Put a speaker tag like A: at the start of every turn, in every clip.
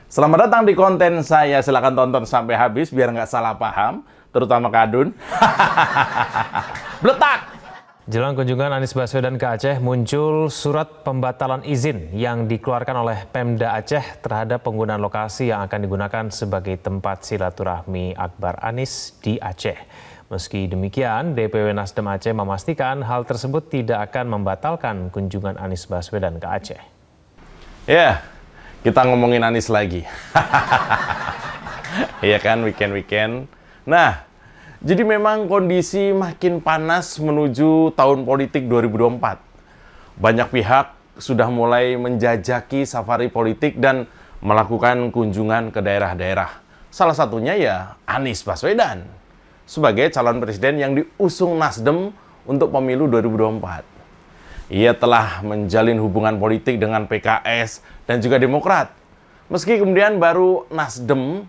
A: Selamat datang di konten saya. Silahkan tonton sampai habis biar nggak salah paham, terutama Kadun. Bletak!
B: Jelang kunjungan Anies Baswedan ke Aceh, muncul surat pembatalan izin yang dikeluarkan oleh Pemda Aceh terhadap penggunaan lokasi yang akan digunakan sebagai tempat silaturahmi Akbar Anies di Aceh. Meski demikian, DPW Nasdem Aceh memastikan hal tersebut tidak akan membatalkan kunjungan Anies Baswedan ke Aceh.
A: Ya, kita ngomongin Anies lagi. Iya kan, weekend-weekend. Nah, jadi memang kondisi makin panas menuju tahun politik 2024. Banyak pihak sudah mulai menjajaki safari politik dan melakukan kunjungan ke daerah-daerah. Salah satunya ya Anies Baswedan sebagai calon presiden yang diusung Nasdem untuk pemilu 2024. Ia telah menjalin hubungan politik dengan PKS dan juga Demokrat. Meski kemudian baru Nasdem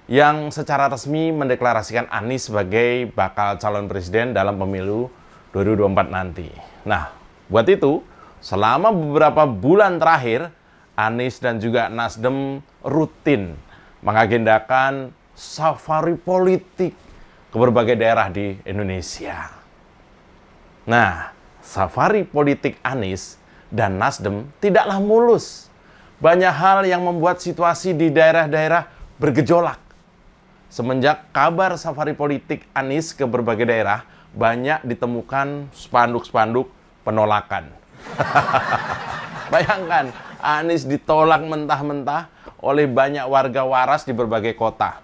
A: yang secara resmi mendeklarasikan Anies sebagai bakal calon presiden dalam pemilu 2024 nanti. Nah, buat itu, selama beberapa bulan terakhir, Anies dan juga Nasdem rutin mengagendakan safari politik ke berbagai daerah di Indonesia. Nah, safari politik Anies dan Nasdem tidaklah mulus. Banyak hal yang membuat situasi di daerah-daerah bergejolak. Semenjak kabar safari politik Anies ke berbagai daerah, banyak ditemukan spanduk-spanduk penolakan. Bayangkan, Anies ditolak mentah-mentah oleh banyak warga waras di berbagai kota.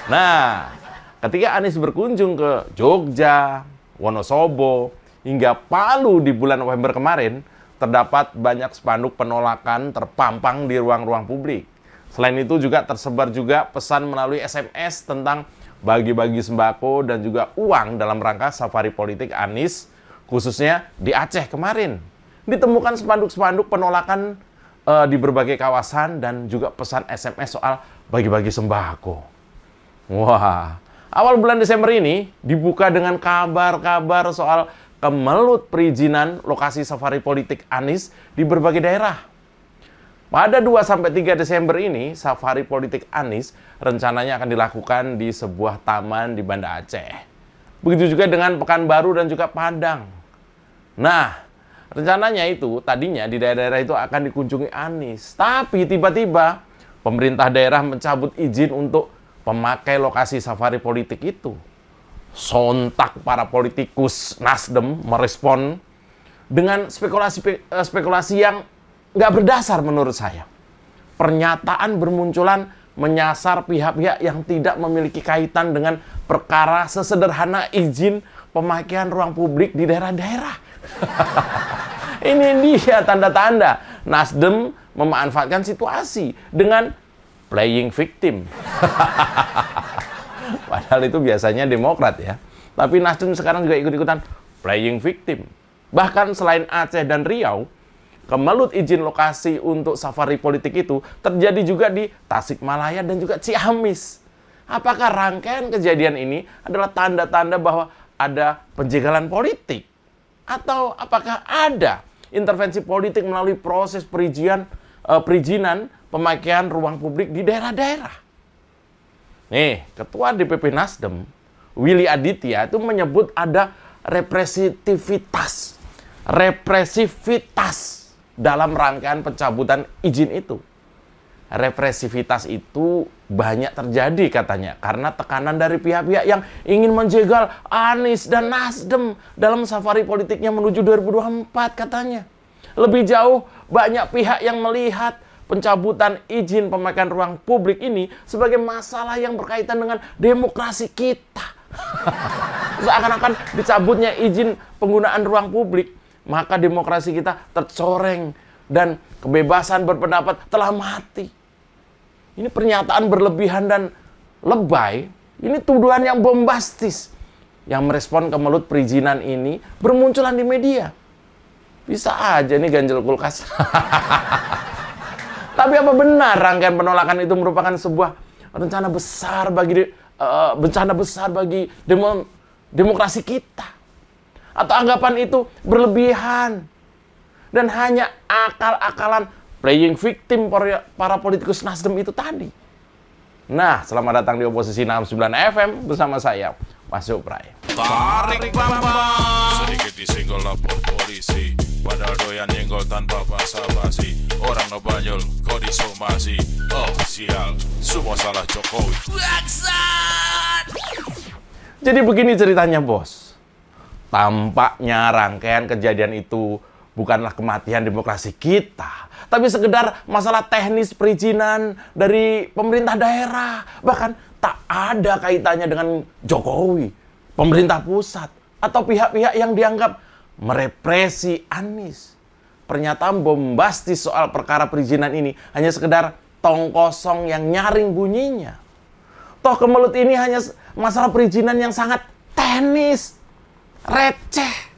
A: Nah, ketika Anies berkunjung ke Jogja, Wonosobo, hingga Palu di bulan November kemarin, terdapat banyak spanduk penolakan terpampang di ruang-ruang publik. Selain itu juga tersebar juga pesan melalui SMS tentang bagi-bagi sembako dan juga uang dalam rangka safari politik Anies, khususnya di Aceh kemarin. Ditemukan spanduk-spanduk penolakan di berbagai kawasan dan juga pesan SMS soal bagi-bagi sembako. Wah, awal bulan Desember ini dibuka dengan kabar-kabar soal kemelut perizinan lokasi safari politik Anies di berbagai daerah. Pada 2-3 Desember ini, safari politik Anies rencananya akan dilakukan di sebuah taman di Banda Aceh. Begitu juga dengan Pekanbaru dan juga Padang. Nah, rencananya itu tadinya di daerah-daerah itu akan dikunjungi Anies. Tapi tiba-tiba pemerintah daerah mencabut izin untuk pemakai lokasi safari politik itu. Sontak para politikus Nasdem merespon dengan spekulasi yang nggak berdasar menurut saya. Pernyataan bermunculan menyasar pihak-pihak yang tidak memiliki kaitan dengan perkara sesederhana izin pemakaian ruang publik di daerah-daerah. Ini dia tanda-tanda Nasdem memanfaatkan situasi dengan playing victim. Padahal itu biasanya Demokrat ya. Tapi Nasdem sekarang juga ikut-ikutan playing victim. Bahkan selain Aceh dan Riau, kemelut izin lokasi untuk safari politik itu terjadi juga di Tasikmalaya dan juga Ciamis. Apakah rangkaian kejadian ini adalah tanda-tanda bahwa ada penjagalan politik? Atau apakah ada intervensi politik melalui proses perizinan pemakaian ruang publik di daerah-daerah? Nih, Ketua DPP Nasdem, Willy Aditya, itu menyebut ada represivitas dalam rangkaian pencabutan izin itu. Represivitas itu banyak terjadi katanya karena tekanan dari pihak-pihak yang ingin menjegal Anies dan Nasdem dalam safari politiknya menuju 2024 katanya. Lebih jauh, banyak pihak yang melihat pencabutan izin pemakaian ruang publik ini sebagai masalah yang berkaitan dengan demokrasi kita. Seakan-akan dicabutnya izin penggunaan ruang publik, maka demokrasi kita tercoreng dan kebebasan berpendapat telah mati. Ini pernyataan berlebihan dan lebay. Ini tuduhan yang bombastis. Yang merespon kemelut perizinan ini bermunculan di media. Bisa aja nih ganjel kulkas. Tapi apa benar rangkaian penolakan itu merupakan sebuah bencana besar bagi demokrasi kita? Atau anggapan itu berlebihan dan hanya akal-akalan playing victim para politikus Nasdem itu tadi. Nah, selamat datang di Oposisi 69 FM bersama saya, Mas Supray.
C: Tarik bambang, sedikit disenggol lapor polisi, padahal doyan nyenggol tanpa basa-basi. Orang ngebanyol, kok disomasi. Oh sial, semua salah Jokowi.
A: Jadi begini ceritanya, bos. Tampaknya rangkaian kejadian itu bukanlah kematian demokrasi kita, tapi sekedar masalah teknis perizinan dari pemerintah daerah. Bahkan tak ada kaitannya dengan Jokowi, pemerintah pusat, atau pihak-pihak yang dianggap merepresi Anies. Pernyataan bombastis soal perkara perizinan ini hanya sekedar tong kosong yang nyaring bunyinya. Toh kemelut ini hanya masalah perizinan yang sangat teknis, receh.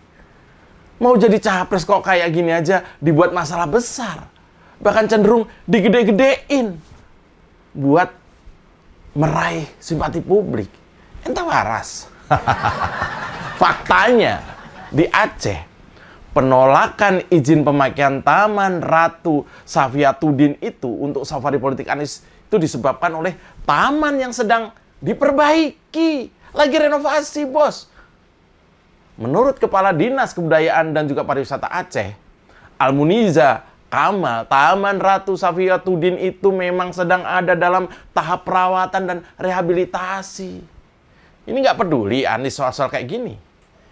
A: Mau jadi capres kok kayak gini aja dibuat masalah besar. Bahkan cenderung digede-gedein buat meraih simpati publik. Entah waras. Faktanya, di Aceh, penolakan izin pemakaian Taman Ratu Safiyatuddin itu untuk safari politik Anies itu disebabkan oleh taman yang sedang diperbaiki. Lagi renovasi, bos. Menurut Kepala Dinas Kebudayaan dan juga Pariwisata Aceh, Almuniza Kamal, Taman Ratu Safiyatuddin itu memang sedang ada dalam tahap perawatan dan rehabilitasi. Ini nggak peduli Anies soal-soal kayak gini.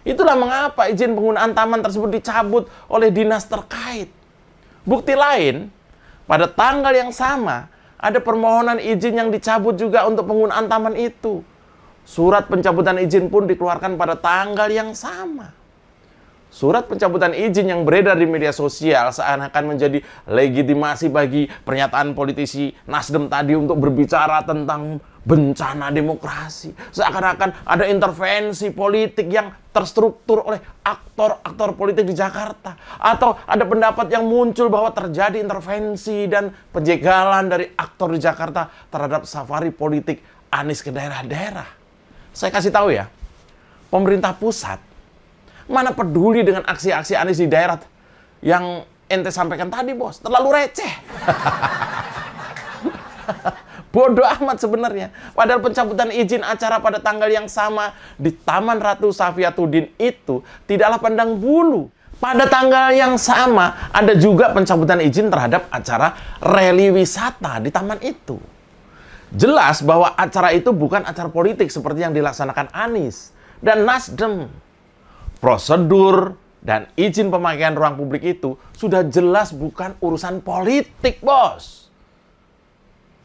A: Itulah mengapa izin penggunaan taman tersebut dicabut oleh dinas terkait. Bukti lain, pada tanggal yang sama, ada permohonan izin yang dicabut juga untuk penggunaan taman itu. Surat pencabutan izin pun dikeluarkan pada tanggal yang sama. Surat pencabutan izin yang beredar di media sosial seakan-akan menjadi legitimasi bagi pernyataan politisi Nasdem tadi untuk berbicara tentang bencana demokrasi. Seakan-akan ada intervensi politik yang terstruktur oleh aktor-aktor politik di Jakarta. Atau ada pendapat yang muncul bahwa terjadi intervensi dan penjegalan dari aktor di Jakarta terhadap safari politik Anies ke daerah-daerah. Saya kasih tahu ya, pemerintah pusat mana peduli dengan aksi-aksi Anies di daerah yang ente sampaikan tadi, bos. Terlalu receh. Bodoh amat sebenarnya. Padahal pencabutan izin acara pada tanggal yang sama di Taman Ratu Safiyatuddin itu tidaklah pandang bulu. Pada tanggal yang sama ada juga pencabutan izin terhadap acara rally wisata di taman itu. Jelas bahwa acara itu bukan acara politik seperti yang dilaksanakan Anies dan Nasdem. Prosedur dan izin pemakaian ruang publik itu sudah jelas bukan urusan politik, bos.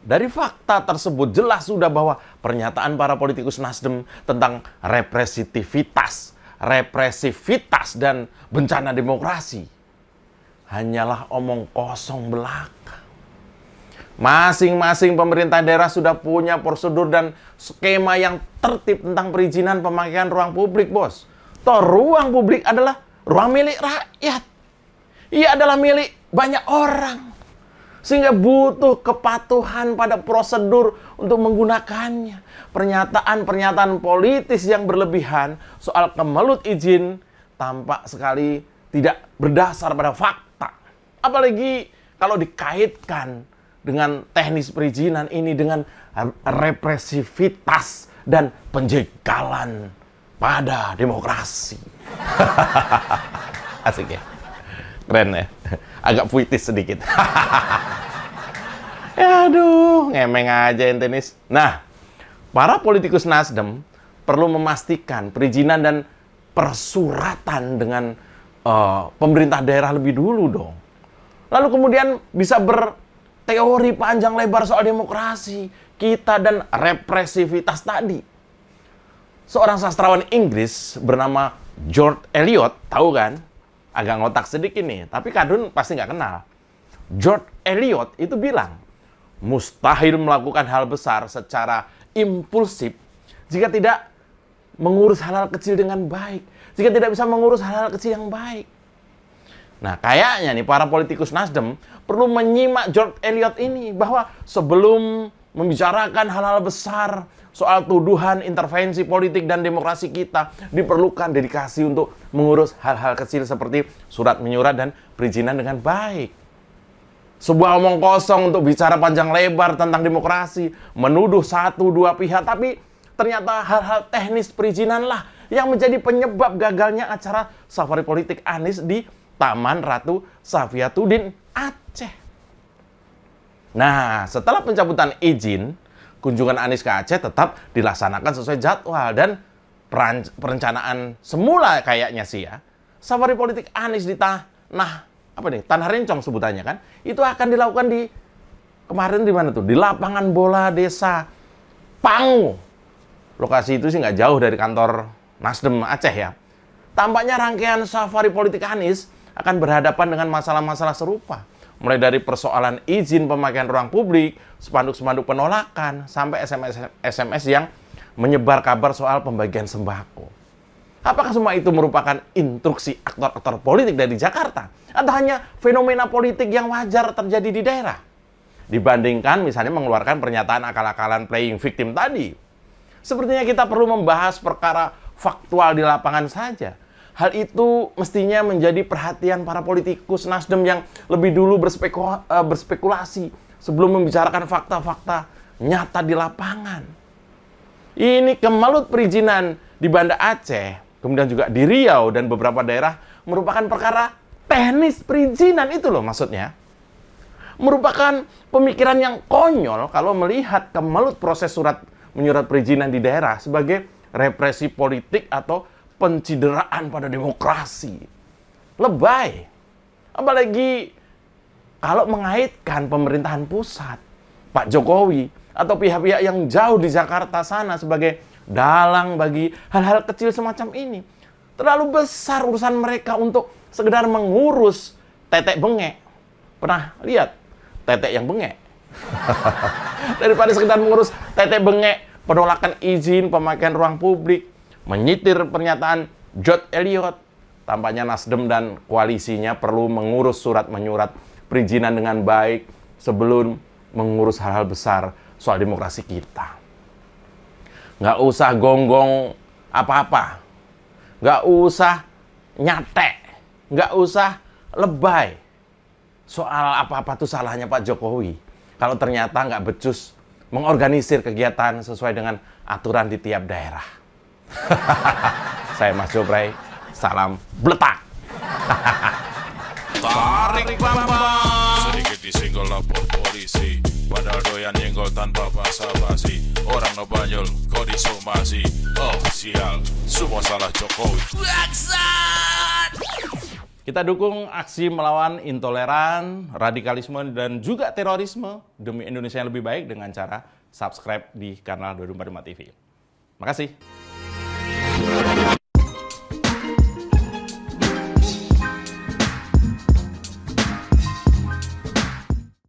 A: Dari fakta tersebut jelas sudah bahwa pernyataan para politikus Nasdem tentang represivitas dan bencana demokrasi hanyalah omong kosong belaka. Masing-masing pemerintah daerah sudah punya prosedur dan skema yang tertib tentang perizinan pemakaian ruang publik, bos. Toh ruang publik adalah ruang milik rakyat. Ia adalah milik banyak orang. Sehingga butuh kepatuhan pada prosedur untuk menggunakannya. Pernyataan-pernyataan politis yang berlebihan soal kemelut izin tampak sekali tidak berdasar pada fakta. Apalagi kalau dikaitkan dengan teknis perizinan ini dengan represivitas dan penjegalan pada demokrasi. Asik ya? Keren ya? Agak puitis sedikit. Aduh, ngemeng aja ente nis. Nah, para politikus Nasdem perlu memastikan perizinan dan persuratan dengan pemerintah daerah lebih dulu dong. Lalu kemudian bisa teori panjang lebar soal demokrasi kita dan represivitas tadi. Seorang sastrawan Inggris bernama George Eliot, tahu kan? Agak ngotak sedikit nih, tapi Kadun pasti nggak kenal. George Eliot itu bilang, mustahil melakukan hal besar secara impulsif jika tidak mengurus hal-hal kecil dengan baik. Jika tidak bisa mengurus hal-hal kecil yang baik. Nah, kayaknya nih para politikus Nasdem perlu menyimak George Eliot ini bahwa sebelum membicarakan hal-hal besar soal tuduhan intervensi politik dan demokrasi kita, diperlukan dedikasi untuk mengurus hal-hal kecil seperti surat menyurat dan perizinan dengan baik. Sebuah omong kosong untuk bicara panjang lebar tentang demokrasi, menuduh satu dua pihak, tapi ternyata hal-hal teknis perizinan lah yang menjadi penyebab gagalnya acara safari politik Anies di Taman Ratu Safiatuddin Aceh. Nah, setelah pencabutan izin, kunjungan Anies ke Aceh tetap dilaksanakan sesuai jadwal dan perencanaan semula kayaknya sih ya. Safari politik Anies di Tanah Rencong sebutannya kan, itu akan dilakukan kemarin di mana tuh? Di lapangan bola desa Pangu. Lokasi itu sih nggak jauh dari kantor Nasdem Aceh ya. Tampaknya rangkaian safari politik Anies akan berhadapan dengan masalah-masalah serupa. Mulai dari persoalan izin pemakaian ruang publik, spanduk-spanduk penolakan, sampai SMS yang menyebar kabar soal pembagian sembako. Apakah semua itu merupakan instruksi aktor-aktor politik dari Jakarta? Atau hanya fenomena politik yang wajar terjadi di daerah? Dibandingkan misalnya mengeluarkan pernyataan akal-akalan playing victim tadi. Sepertinya kita perlu membahas perkara faktual di lapangan saja. Hal itu mestinya menjadi perhatian para politikus Nasdem yang lebih dulu berspekulasi sebelum membicarakan fakta-fakta nyata di lapangan. Ini kemelut perizinan di Banda Aceh, kemudian juga di Riau dan beberapa daerah merupakan perkara teknis perizinan itu loh maksudnya. Merupakan pemikiran yang konyol kalau melihat kemelut proses menyurat perizinan di daerah sebagai represi politik atau pencideraan pada demokrasi. Lebay. Apalagi kalau mengaitkan pemerintahan pusat, Pak Jokowi, atau pihak-pihak yang jauh di Jakarta sana sebagai dalang bagi hal-hal kecil semacam ini. Terlalu besar urusan mereka untuk sekedar mengurus tetek bengek. Pernah lihat tetek yang bengek? Daripada sekedar mengurus tetek bengek, penolakan izin pemakaian ruang publik, menyitir pernyataan George Eliot, tampaknya Nasdem dan koalisinya perlu mengurus surat menyurat perizinan dengan baik sebelum mengurus hal-hal besar soal demokrasi kita. Nggak usah gonggong apa-apa, nggak usah nyatek, nggak usah lebay soal apa-apa tuh salahnya Pak Jokowi kalau ternyata nggak becus mengorganisir kegiatan sesuai dengan aturan di tiap daerah. Saya Mas Jopray, salam bletak.
C: Tarik bambang, sedikit disenggol lapor polisi, padahal doyan nyenggol tanpa basa-basi. Orang no banyol, kok disomasi. Oh sial, semua salah Jokowi.
A: Kita dukung aksi melawan intoleran, radikalisme, dan juga terorisme demi Indonesia yang lebih baik dengan cara subscribe di kanal 245 TV. Makasih.